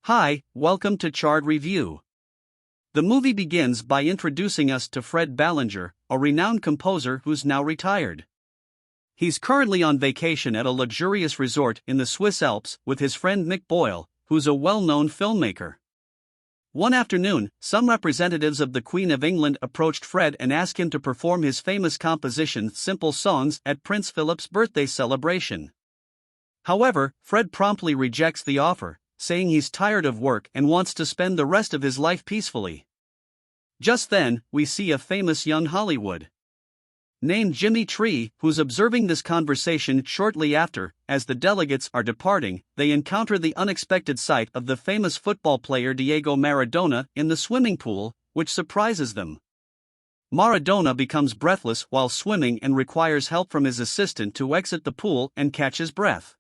Hi, welcome to Chard Review. The movie begins by introducing us to Fred Ballinger, a renowned composer who's now retired. He's currently on vacation at a luxurious resort in the Swiss Alps with his friend Mick Boyle, who's a well-known filmmaker. One afternoon, some representatives of the Queen of England approached Fred and asked him to perform his famous composition Simple Songs at Prince Philip's birthday celebration. However, Fred promptly rejects the offer, saying he's tired of work and wants to spend the rest of his life peacefully. Just then, we see a famous young Hollywood named Jimmy Tree, who's observing this conversation. Shortly after, as the delegates are departing, they encounter the unexpected sight of the famous football player Diego Maradona in the swimming pool, which surprises them. Maradona becomes breathless while swimming and requires help from his assistant to exit the pool and catch his breath.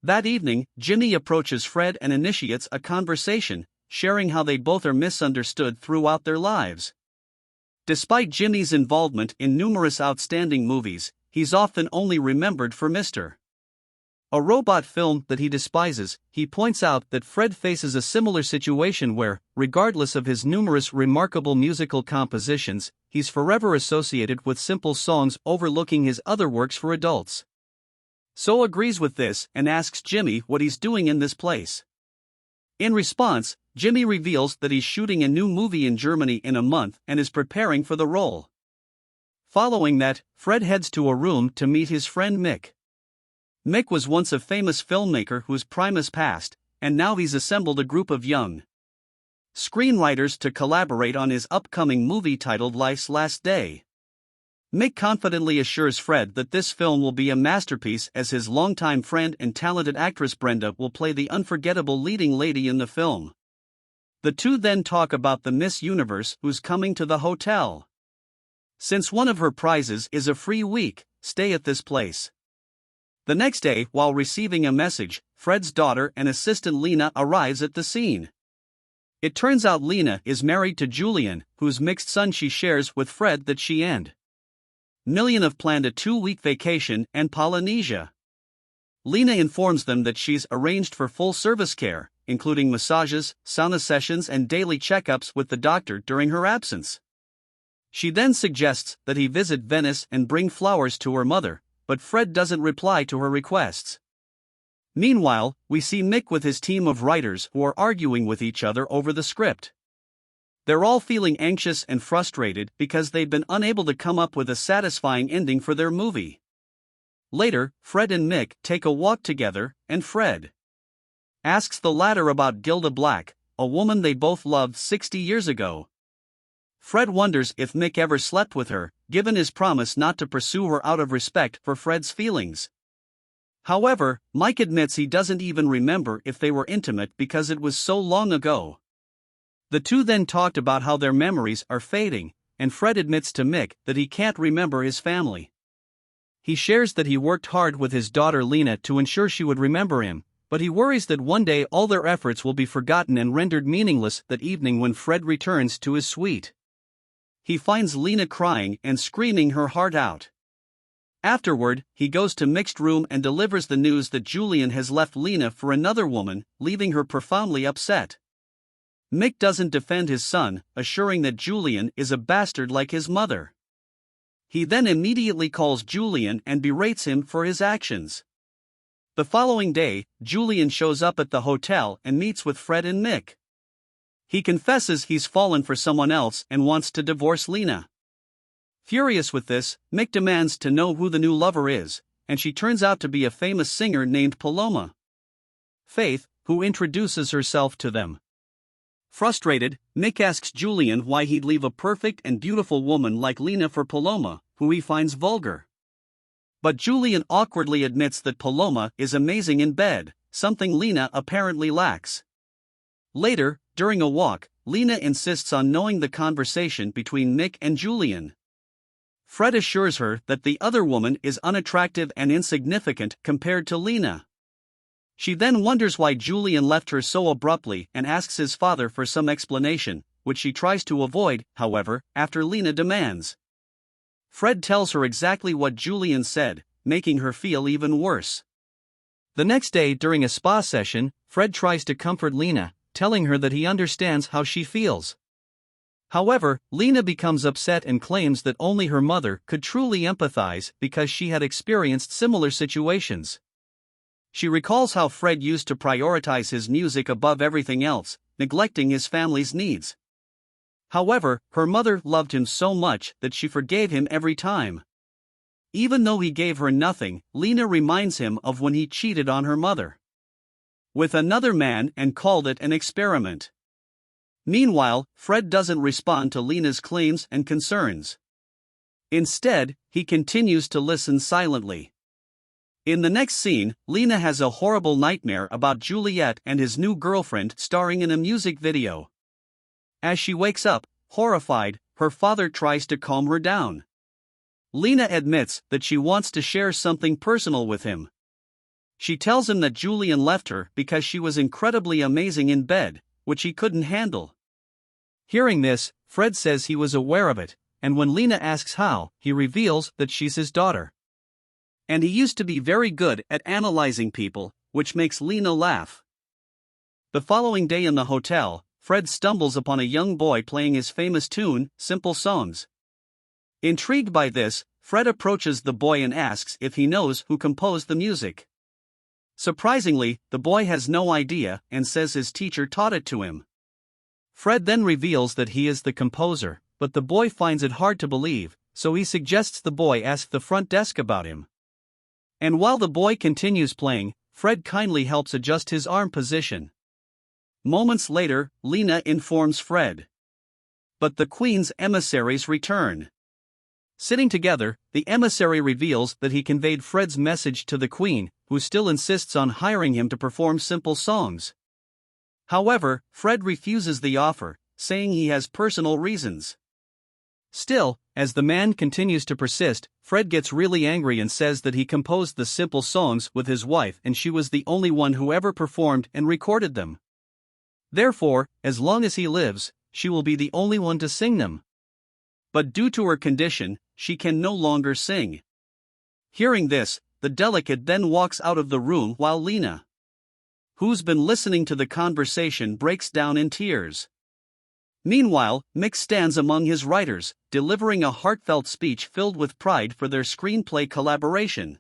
That evening, Jimmy approaches Fred and initiates a conversation, sharing how they both are misunderstood throughout their lives. Despite Jimmy's involvement in numerous outstanding movies, he's often only remembered for Mr. A Robot film that he despises. He points out that Fred faces a similar situation where, regardless of his numerous remarkable musical compositions, he's forever associated with Simple Songs, overlooking his other works for adults. So agrees with this and asks Jimmy what he's doing in this place. In response, Jimmy reveals that he's shooting a new movie in Germany in a month and is preparing for the role. Following that, Fred heads to a room to meet his friend Mick. Mick was once a famous filmmaker whose prime is past, and now he's assembled a group of young screenwriters to collaborate on his upcoming movie titled Life's Last Day. Mick confidently assures Fred that this film will be a masterpiece, as his longtime friend and talented actress Brenda will play the unforgettable leading lady in the film. The two then talk about the Miss Universe who's coming to the hotel, since one of her prizes is a free week stay at this place. The next day, while receiving a message, Fred's daughter and assistant Lena arrives at the scene. It turns out Lena is married to Julian, whose mixed son she shares with Fred. That she and Million have planned a 2-week vacation in Polynesia. Lena informs them that she's arranged for full-service care, including massages, sauna sessions and daily checkups with the doctor during her absence. She then suggests that he visit Venice and bring flowers to her mother, but Fred doesn't reply to her requests. Meanwhile, we see Mick with his team of writers who are arguing with each other over the script. They're all feeling anxious and frustrated because they've been unable to come up with a satisfying ending for their movie. Later, Fred and Mick take a walk together, and Fred asks the latter about Gilda Black, a woman they both loved 60 years ago. Fred wonders if Mick ever slept with her, given his promise not to pursue her out of respect for Fred's feelings. However, Mike admits he doesn't even remember if they were intimate because it was so long ago. The two then talked about how their memories are fading, and Fred admits to Mick that he can't remember his family. He shares that he worked hard with his daughter Lena to ensure she would remember him, but he worries that one day all their efforts will be forgotten and rendered meaningless. That evening, when Fred returns to his suite, he finds Lena crying and screaming her heart out. Afterward, he goes to Mick's room and delivers the news that Julian has left Lena for another woman, leaving her profoundly upset. Mick doesn't defend his son, assuring that Julian is a bastard like his mother. He then immediately calls Julian and berates him for his actions. The following day, Julian shows up at the hotel and meets with Fred and Mick. He confesses he's fallen for someone else and wants to divorce Lena. Furious with this, Mick demands to know who the new lover is, and she turns out to be a famous singer named Paloma Faith, who introduces herself to them. Frustrated, Mick asks Julian why he'd leave a perfect and beautiful woman like Lena for Paloma, who he finds vulgar. But Julian awkwardly admits that Paloma is amazing in bed, something Lena apparently lacks. Later, during a walk, Lena insists on knowing the conversation between Mick and Julian. Fred assures her that the other woman is unattractive and insignificant compared to Lena. She then wonders why Julian left her so abruptly and asks his father for some explanation, which she tries to avoid, however, after Lena demands. Fred tells her exactly what Julian said, making her feel even worse. The next day during a spa session, Fred tries to comfort Lena, telling her that he understands how she feels. However, Lena becomes upset and claims that only her mother could truly empathize because she had experienced similar situations. She recalls how Fred used to prioritize his music above everything else, neglecting his family's needs. However, her mother loved him so much that she forgave him every time. Even though he gave her nothing, Lena reminds him of when he cheated on her mother with another man and called it an experiment. Meanwhile, Fred doesn't respond to Lena's claims and concerns. Instead, he continues to listen silently. In the next scene, Lena has a horrible nightmare about Juliet and his new girlfriend starring in a music video. As she wakes up, horrified, her father tries to calm her down. Lena admits that she wants to share something personal with him. She tells him that Julian left her because she was incredibly amazing in bed, which he couldn't handle. Hearing this, Fred says he was aware of it, and when Lena asks how, he reveals that she's his daughter. And he used to be very good at analyzing people, which makes Lena laugh. The following day in the hotel, Fred stumbles upon a young boy playing his famous tune, Simple Songs. Intrigued by this, Fred approaches the boy and asks if he knows who composed the music. Surprisingly, the boy has no idea and says his teacher taught it to him. Fred then reveals that he is the composer, but the boy finds it hard to believe, so he suggests the boy ask the front desk about him. And while the boy continues playing, Fred kindly helps adjust his arm position. Moments later, Lena informs Fred. But the Queen's emissaries return. Sitting together, the emissary reveals that he conveyed Fred's message to the Queen, who still insists on hiring him to perform Simple Songs. However, Fred refuses the offer, saying he has personal reasons. Still, as the man continues to persist, Fred gets really angry and says that he composed the Simple Songs with his wife and she was the only one who ever performed and recorded them. Therefore, as long as he lives, she will be the only one to sing them. But due to her condition, she can no longer sing. Hearing this, the delegate then walks out of the room while Lena, who's been listening to the conversation, breaks down in tears. Meanwhile, Mick stands among his writers, delivering a heartfelt speech filled with pride for their screenplay collaboration.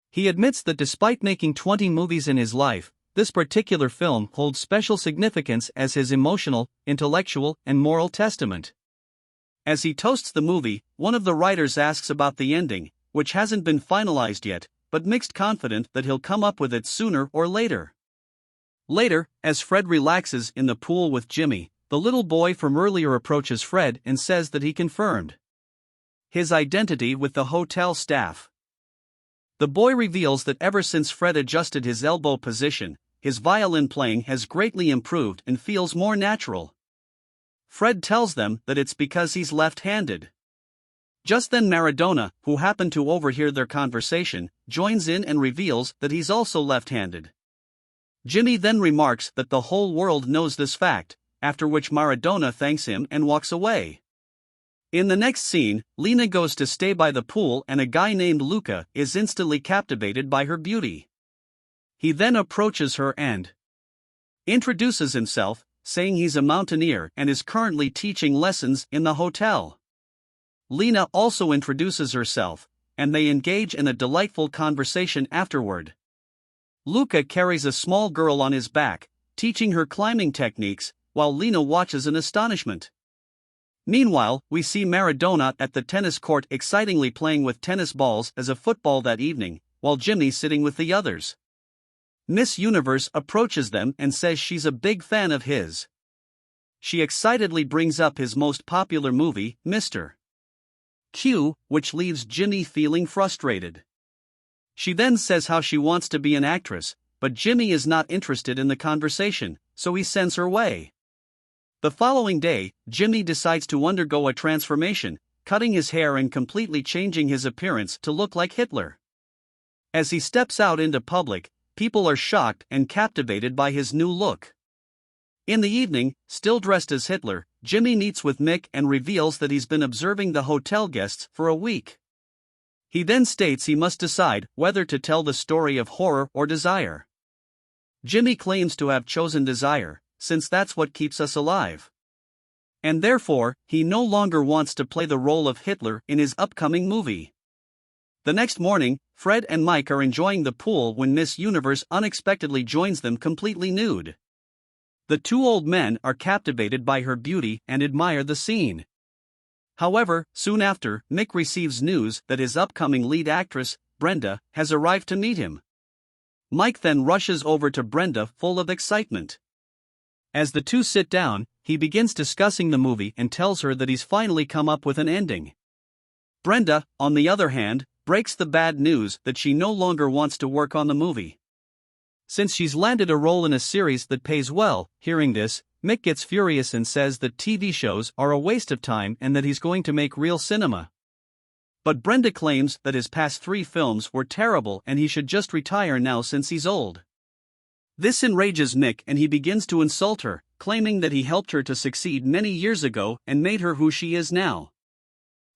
He admits that despite making 20 movies in his life, this particular film holds special significance as his emotional, intellectual, and moral testament. As he toasts the movie, one of the writers asks about the ending, which hasn't been finalized yet, but Mick's confident that he'll come up with it sooner or later. Later, as Fred relaxes in the pool with Jimmy, the little boy from earlier approaches Fred and says that he confirmed his identity with the hotel staff. The boy reveals that ever since Fred adjusted his elbow position, his violin playing has greatly improved and feels more natural. Fred tells them that it's because he's left-handed. Just then Maradona, who happened to overhear their conversation, joins in and reveals that he's also left-handed. Jimmy then remarks that the whole world knows this fact, after which Maradona thanks him and walks away. In the next scene, Lena goes to stay by the pool and a guy named Luca is instantly captivated by her beauty. He then approaches her and introduces himself, saying he's a mountaineer and is currently teaching lessons in the hotel. Lena also introduces herself, and they engage in a delightful conversation afterward. Luca carries a small girl on his back, teaching her climbing techniques, while Lena watches in astonishment. Meanwhile, we see Maradona at the tennis court excitingly playing with tennis balls as a football that evening, while Jimmy's sitting with the others. Miss Universe approaches them and says she's a big fan of his. She excitedly brings up his most popular movie, Mr. Q, which leaves Jimmy feeling frustrated. She then says how she wants to be an actress, but Jimmy is not interested in the conversation, so he sends her away. The following day, Jimmy decides to undergo a transformation, cutting his hair and completely changing his appearance to look like Hitler. As he steps out into public, people are shocked and captivated by his new look. In the evening, still dressed as Hitler, Jimmy meets with Mick and reveals that he's been observing the hotel guests for a week. He then states he must decide whether to tell the story of horror or desire. Jimmy claims to have chosen desire, since that's what keeps us alive. And therefore, he no longer wants to play the role of Hitler in his upcoming movie. The next morning, Fred and Mike are enjoying the pool when Miss Universe unexpectedly joins them completely nude. The two old men are captivated by her beauty and admire the scene. However, soon after, Mick receives news that his upcoming lead actress, Brenda, has arrived to meet him. Mike then rushes over to Brenda full of excitement. As the two sit down, he begins discussing the movie and tells her that he's finally come up with an ending. Brenda, on the other hand, breaks the bad news that she no longer wants to work on the movie. Since she's landed a role in a series that pays well, hearing this, Mick gets furious and says that TV shows are a waste of time and that he's going to make real cinema. But Brenda claims that his past 3 films were terrible and he should just retire now since he's old. This enrages Mick and he begins to insult her, claiming that he helped her to succeed many years ago and made her who she is now.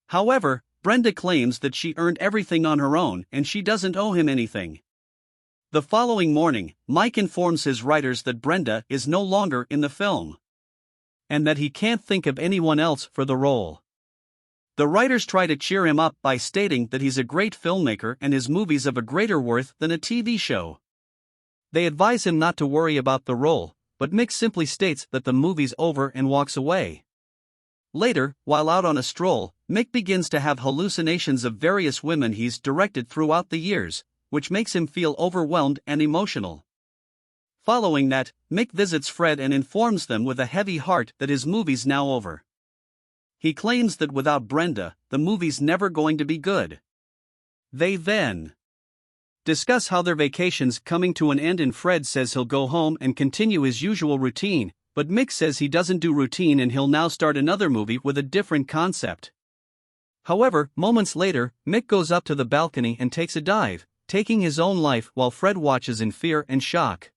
However, Brenda claims that she earned everything on her own and she doesn't owe him anything. The following morning, Mike informs his writers that Brenda is no longer in the film, and that he can't think of anyone else for the role. The writers try to cheer him up by stating that he's a great filmmaker and his movies of a greater worth than a TV show. They advise him not to worry about the role, but Mick simply states that the movie's over and walks away. Later, while out on a stroll, Mick begins to have hallucinations of various women he's directed throughout the years, which makes him feel overwhelmed and emotional. Following that, Mick visits Fred and informs them with a heavy heart that his movie's now over. He claims that without Brenda, the movie's never going to be good. They then discuss how their vacation's coming to an end and Fred says he'll go home and continue his usual routine, but Mick says he doesn't do routine and he'll now start another movie with a different concept. However, moments later, Mick goes up to the balcony and takes a dive, taking his own life while Fred watches in fear and shock.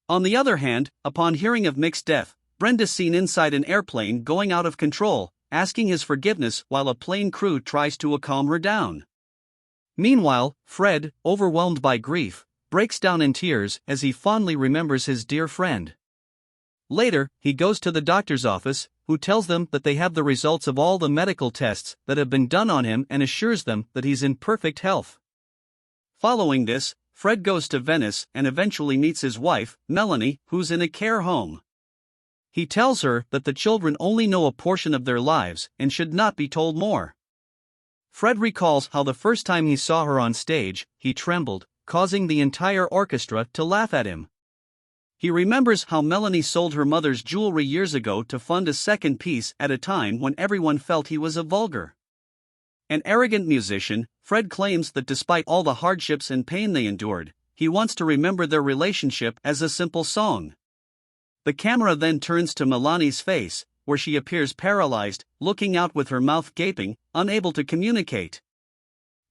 On the other hand, upon hearing of Mick's death, Brenda's seen inside an airplane going out of control, asking his forgiveness while a plane crew tries to calm her down. Meanwhile, Fred, overwhelmed by grief, breaks down in tears as he fondly remembers his dear friend. Later, he goes to the doctor's office, who tells them that they have the results of all the medical tests that have been done on him and assures them that he's in perfect health. Following this, Fred goes to Venice and eventually meets his wife, Melanie, who's in a care home. He tells her that the children only know a portion of their lives and should not be told more. Fred recalls how the first time he saw her on stage, he trembled, causing the entire orchestra to laugh at him. He remembers how Melanie sold her mother's jewelry years ago to fund a second piece at a time when everyone felt he was a vulgar. An arrogant musician, Fred claims that despite all the hardships and pain they endured, he wants to remember their relationship as a simple song. The camera then turns to Melanie's face, where she appears paralyzed, looking out with her mouth gaping, unable to communicate.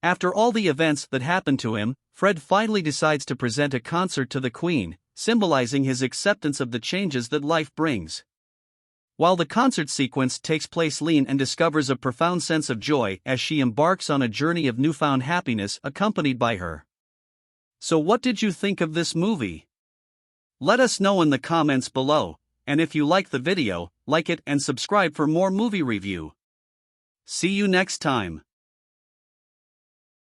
After all the events that happened to him, Fred finally decides to present a concert to the Queen, symbolizing his acceptance of the changes that life brings. While the concert sequence takes place, Lean and discovers a profound sense of joy as she embarks on a journey of newfound happiness accompanied by her. So what did you think of this movie? Let us know in the comments below, and if you like the video, like it and subscribe for more movie review. See you next time.